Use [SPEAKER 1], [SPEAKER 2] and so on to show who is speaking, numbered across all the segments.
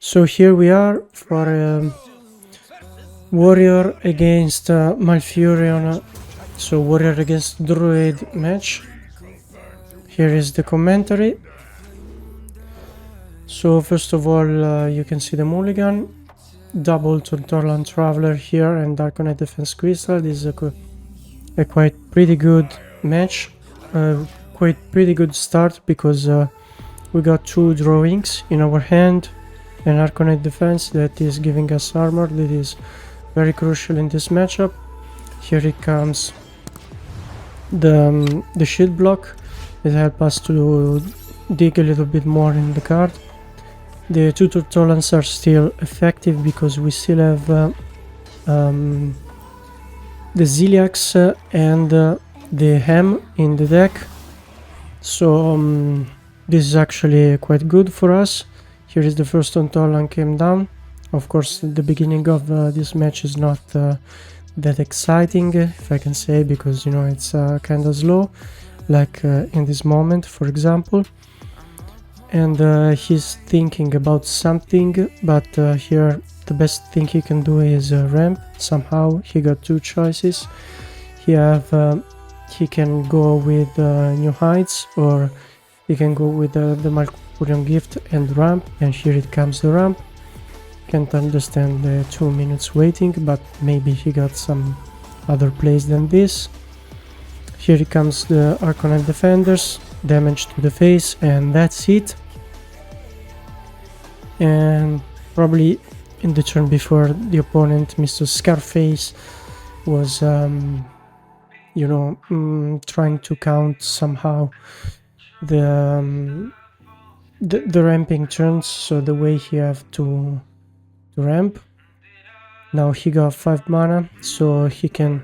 [SPEAKER 1] So here we are for a warrior against Malfurion, so warrior against Druid match. Here is the commentary. So first of all, you can see the mulligan, double Tortolan Traveler here and Darkonite Defense Crystal. This is a quite pretty good match, quite pretty good start because we got two drawings in our hand. An Arcanite defense that is giving us armor that is very crucial in this matchup. Here it comes the shield block that help us to dig a little bit more in the card. The two Tortolans are still effective because we still have the Ziliax and the Hem in the deck, so this is actually quite good for us. Here is the first Tortolan came down. Of course, the beginning of this match is not that exciting, if I can say, because, you know, it's kind of slow, like in this moment, for example. And he's thinking about something, but here the best thing he can do is ramp. Somehow he got two choices. He can go with New Heights, or he can go with the Malfurion Gift and ramp, and here it comes the ramp. Can't understand the 2 minutes waiting, but maybe he got some other plays than this. Here it comes the Arcanite Defenders, damage to the face, and that's it. And probably in the turn before, the opponent, Mr. Scarface, was you know, trying to count somehow the ramping turns, so the way he have to ramp. Now he got 5 mana, so he can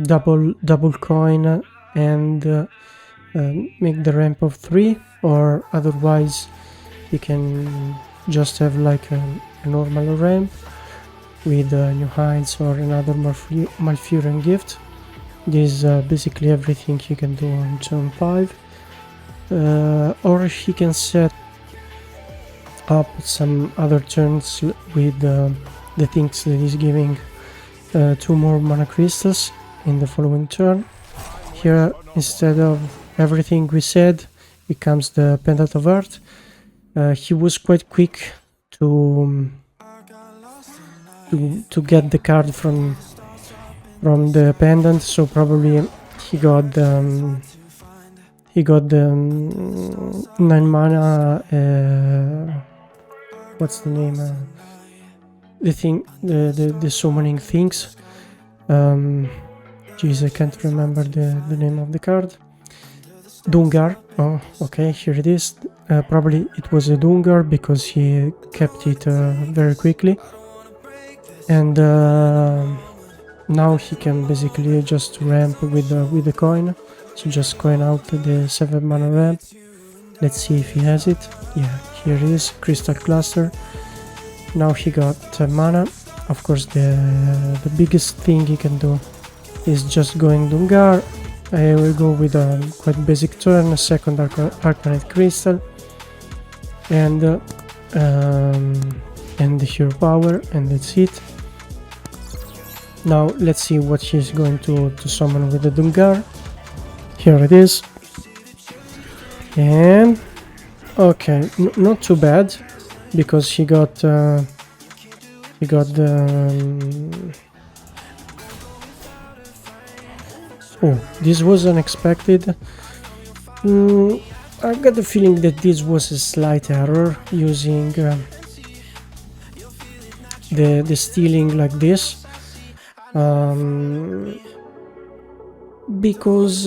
[SPEAKER 1] double coin and make the ramp of 3, or otherwise he can just have like a normal ramp with New Heights or another Malfurion Gift. This is basically everything he can do on turn 5. Or he can set up some other turns with the things that he's giving 2 more mana crystals in the following turn. Here, instead of everything we said, it comes the Pendant of Earth. He was quite quick to get the card from the pendant, so probably he got the 9 mana. What's the name? The thing, the summoning things. Jeez, I can't remember the name of the card. Dungar. Oh, okay, here it is. Probably it was a Dungar because he kept it very quickly. And now he can basically just ramp with the coin. So just coin out the 7 mana ramp. Let's see if he has it. Yeah, here it is, Crystal Cluster. Now he got mana. Of course, the biggest thing he can do is just going Dungar. I will go with a quite basic turn, a second Arcanite Crystal, and the Hero Power, and that's it. Now let's see what he's going to summon with the Dungar. Here it is. And okay, not too bad, because he got the oh, this was unexpected. I got the feeling that this was a slight error, using the stealing like this, because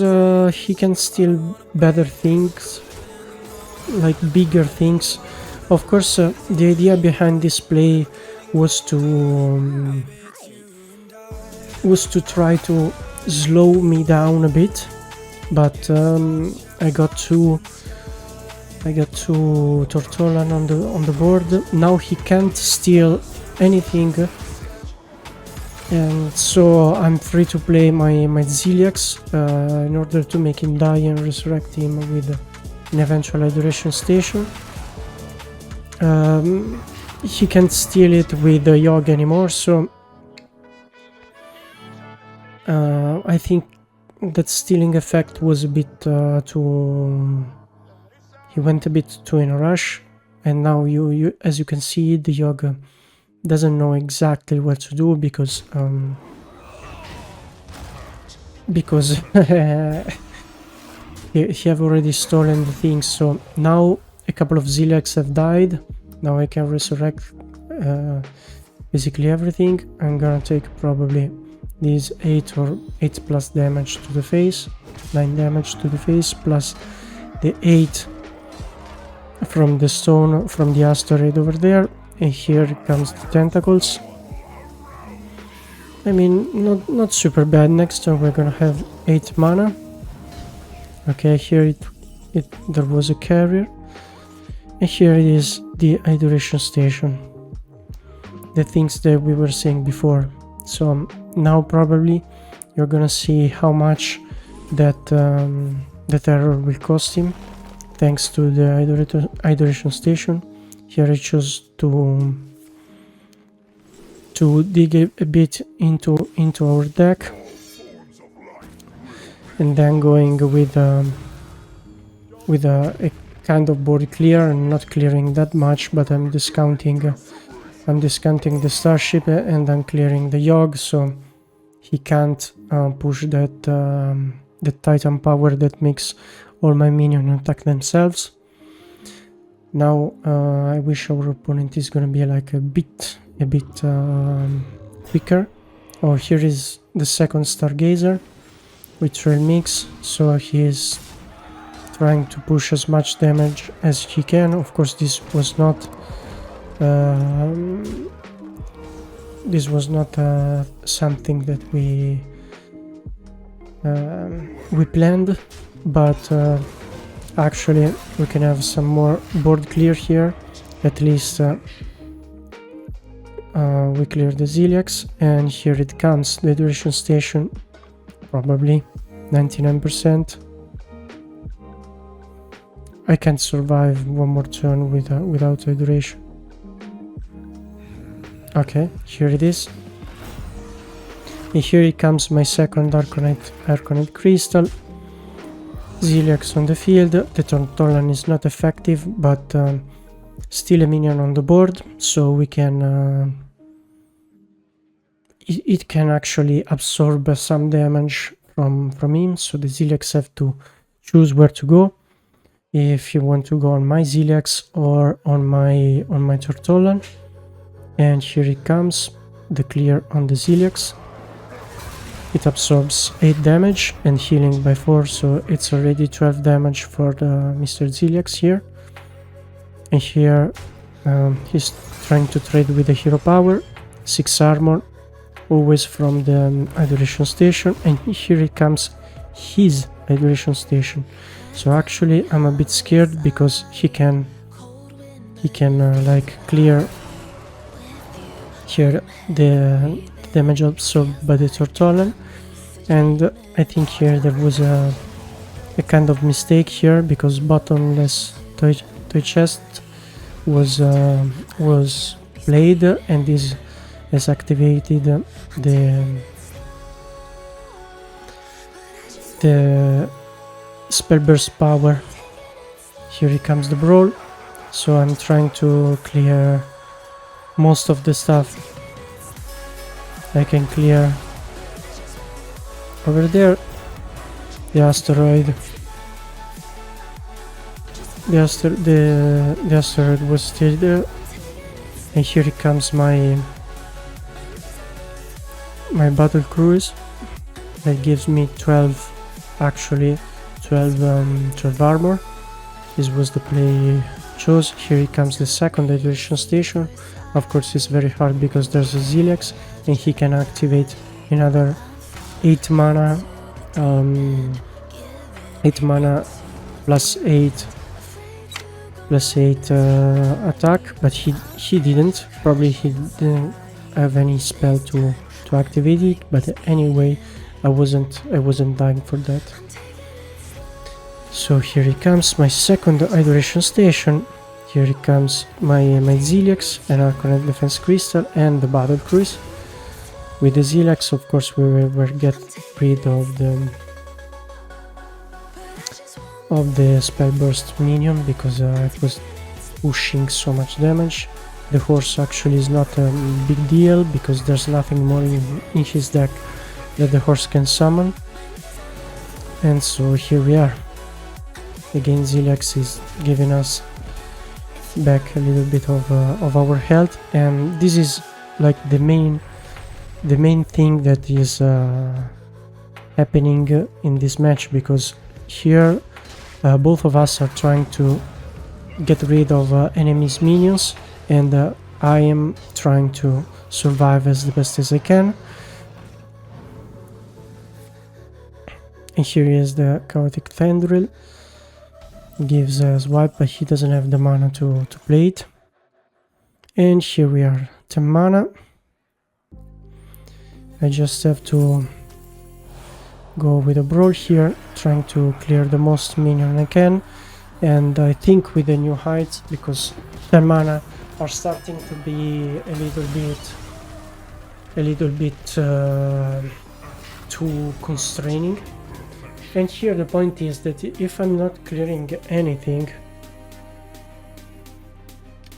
[SPEAKER 1] he can steal better things, like bigger things. Of course, the idea behind this play was to try to slow me down a bit, but I got two Tortolan on the board. Now he can't steal anything, and so I'm free to play my Ziliax in order to make him die and resurrect him with an eventual Adoration Station. he can't steal it with the Yogg anymore, so I think that stealing effect was a bit too... He went a bit too in a rush, and now you as you can see, the Yogg doesn't know exactly what to do because he have already stolen the things. So now a couple of Ziliax have died. Now I can resurrect basically everything. I'm gonna take probably these 8 or 8 plus damage to the face, 9 damage to the face, plus the 8 from the stone from the asteroid over there. And here comes the tentacles. I mean, not super bad. Next turn we're gonna have 8 mana. Okay, here there was a carrier, and here it is the hydration station, the things that we were seeing before. So now probably you're gonna see how much that that error will cost him, thanks to the hydration station. Here I chose to dig a bit into our deck, and then going with a kind of board clear, and not clearing that much, but I'm discounting the starship, and I'm clearing the Yogg, so he can't push that the Titan power that makes all my minions attack themselves. Now I wish our opponent is gonna be like a bit quicker. Oh, here is the second Stargazer with Trail Mix, so he is trying to push as much damage as he can. Of course, this was not something that we planned, but actually we can have some more board clear here. At least we clear the Ziliax, and here it comes, the hydration station, probably 99%. I can't survive one more turn without hydration. Okay, here it is. And here it comes my second Arcanite Crystal. Ziliax on the field. The Tortolan is not effective, but still a minion on the board, so we can... it can actually absorb some damage from him, so the Ziliax have to choose where to go. If you want to go on my Ziliax or on my Tortolan. And here it comes, the clear on the Ziliax. It absorbs 8 damage and healing by 4, so it's already 12 damage for the Mr. Ziliax here. And here he's trying to trade with the hero power, 6 armor, always from the hydration station, and here it comes his hydration station. So actually I'm a bit scared because he can like clear here the damage absorbed by the Tortolan, and I think here there was a kind of mistake here, because bottomless toy chest was played, and this has activated the spell burst power. Here it comes the brawl, so I'm trying to clear most of the stuff I can clear over there. The asteroid, the asteroid was still there, and here it comes my battle cruise that gives me 12 armor. This was the play chose. Here it comes the second hydration station. Of course it's very hard because there's a Ziliax, and he can activate another 8 mana, 8 mana plus 8 attack, but he didn't. Probably he didn't have any spell to activate it, but anyway, I wasn't dying for that. So here it comes, my second hydration station. Here comes my Ziliax and Arcanet Defense Crystal and the Battle Cruise. With the Ziliax, of course, we will get rid of the Spell Burst minion because it was pushing so much damage. The horse actually is not a big deal because there's nothing more in his deck that the horse can summon. And so here we are. Again, Ziliax is giving us back a little bit of our health, and this is like the main thing that is happening in this match, because here both of us are trying to get rid of enemies' minions, and I am trying to survive as the best as I can. And here is the Chaotic Tendril. Gives a swipe, but he doesn't have the mana to play it. And here we are, 10 mana. I just have to go with a brawl here, trying to clear the most minion I can. And I think with the new heights, because 10 mana are starting to be a little bit too constraining. And here the point is that if I'm not clearing anything,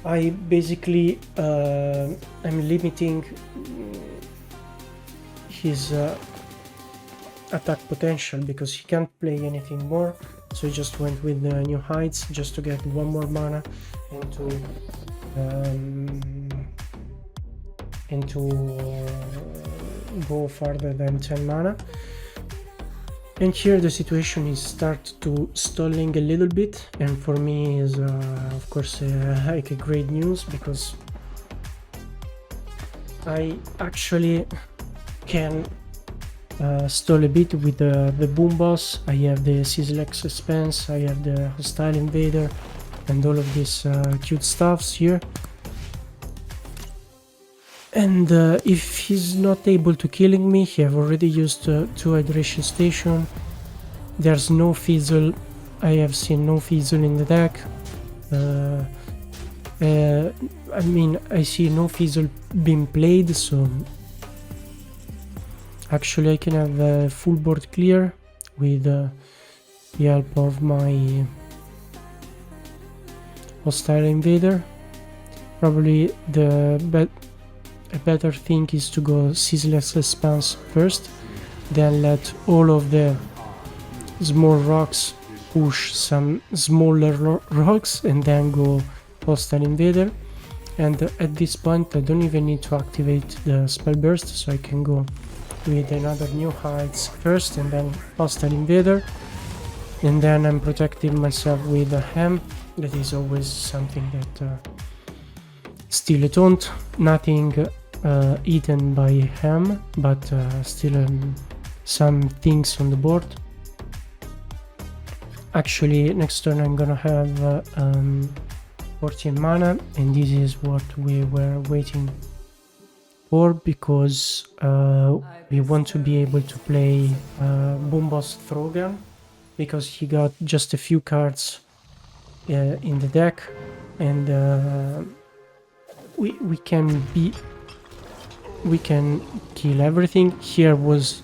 [SPEAKER 1] I basically am limiting his attack potential, because he can't play anything more. So I just went with the new heights just to get one more mana and to go farther than 10 mana. And here the situation is start to stalling a little bit, and for me is of course like a great news, because I actually can stall a bit with the boom boss. I have the Sizzlex Expense, I have the Hostile Invader, and all of these cute stuffs here. And if he's not able to killing me, he have already used 2 Hydration Station. There's no Fizzle. I have seen no Fizzle in the deck. I mean, I see no Fizzle being played, so actually I can have a full board clear with the help of my Hostile Invader. Probably a better thing is to go Sizzlex Expanse first, then let all of the small rocks push some smaller rocks, and then go Hostile Invader. And at this point I don't even need to activate the Spell Burst, so I can go with another New Heights first and then Hostile Invader, and then I'm protecting myself with a Hem. That is always something that still a taunt, nothing eaten by Hem, but still some things on the board. Actually, next turn I'm gonna have 14 mana, and this is what we were waiting for, because we want to be able to play Boom Boss Throwgun, because he got just a few cards in the deck, and we can kill everything. Here was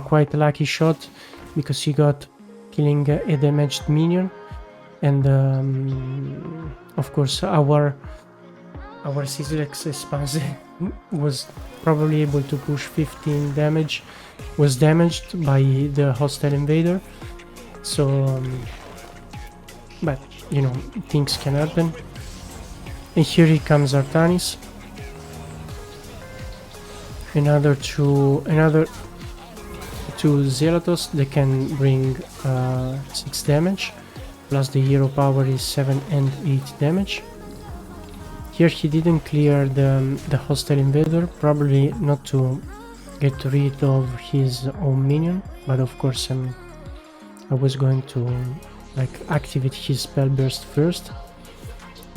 [SPEAKER 1] quite a lucky shot, because he got killing a damaged minion, and of course our Sizzlex Expanse was probably able to push 15 damage, was damaged by the Hostile Invader. So but you know, things can happen. And here he comes Artanis, another two Zelatos that can bring 6 damage, plus the hero power is 7 and 8 damage. Here he didn't clear the Hostile Invader, probably not to get rid of his own minion, but of course I was going to like activate his Spell Burst first,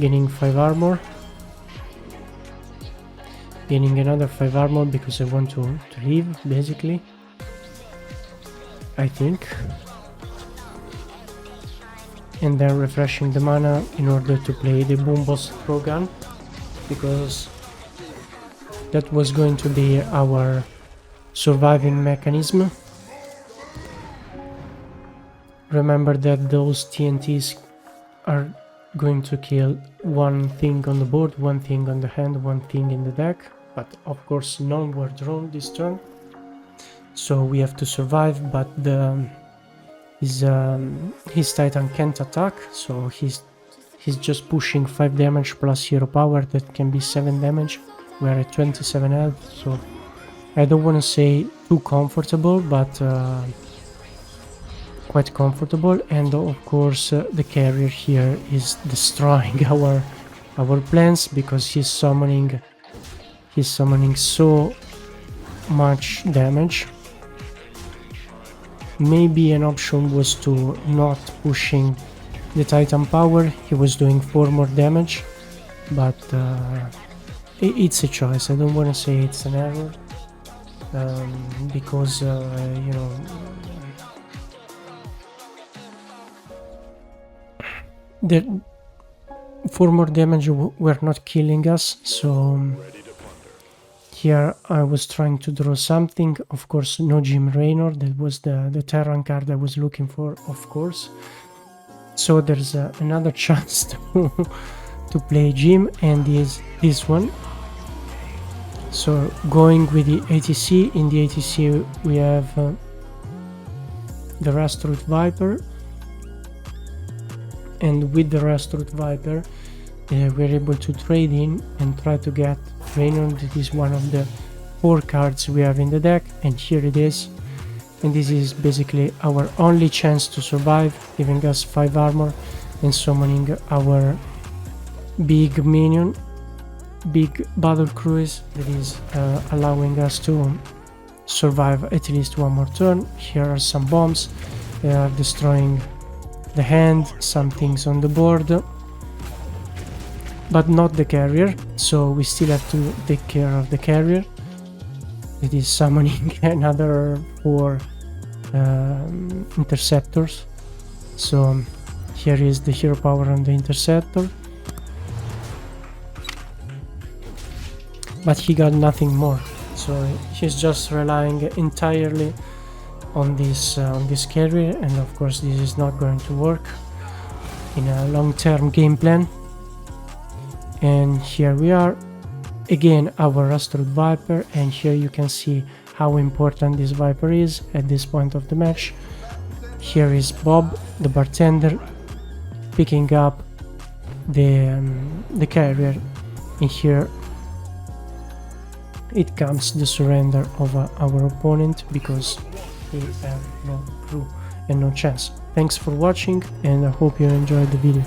[SPEAKER 1] gaining 5 armor, gaining another 5 armor because I want to leave, basically, I think. and then refreshing the mana in order to play the Boomboss Throw Gun, because that was going to be our surviving mechanism. Remember that those TNTs are going to kill one thing on the board, one thing on the hand, one thing in the deck, but of course none were drawn this turn, so we have to survive. But his Titan can't attack, so he's just pushing 5 damage plus hero power, that can be 7 damage. We're at 27 health, so I don't want to say too comfortable, but quite comfortable. And of course the carrier here is destroying our plans, because he's summoning so much damage. Maybe an option was to not pushing the Titan power. He was doing 4 more damage, but it's a choice. I don't want to say it's an error, because you know, the 4 more damage were not killing us. So here I was trying to draw something. Of course, no Jim Raynor. That was the Terran card I was looking for, of course. So there's another chance to play Jim, and is this one. So going with the ATC. In the ATC we have the Rastroot Viper, and with the Rastroot Viper we're able to trade in and try to get Raynor. That is one of the 4 cards we have in the deck, and here it is. And this is basically our only chance to survive, giving us 5 armor and summoning our big minion, big battle cruise, that is allowing us to survive at least 1 more turn. Here are some bombs. They are destroying the hand, some things on the board, but not the carrier, so we still have to take care of the carrier. It is summoning another 4 interceptors. So here is the hero power on the interceptor, but he got nothing more, so he's just relying entirely on this carrier, and of course this is not going to work in a long-term game plan. And here we are again, our Rastroot Viper, and here you can see how important this Viper is at this point of the match. Here is Bob, the bartender, picking up the carrier, and here it comes the surrender of our opponent, because he have no crew and no chance. Thanks for watching, and I hope you enjoyed the video.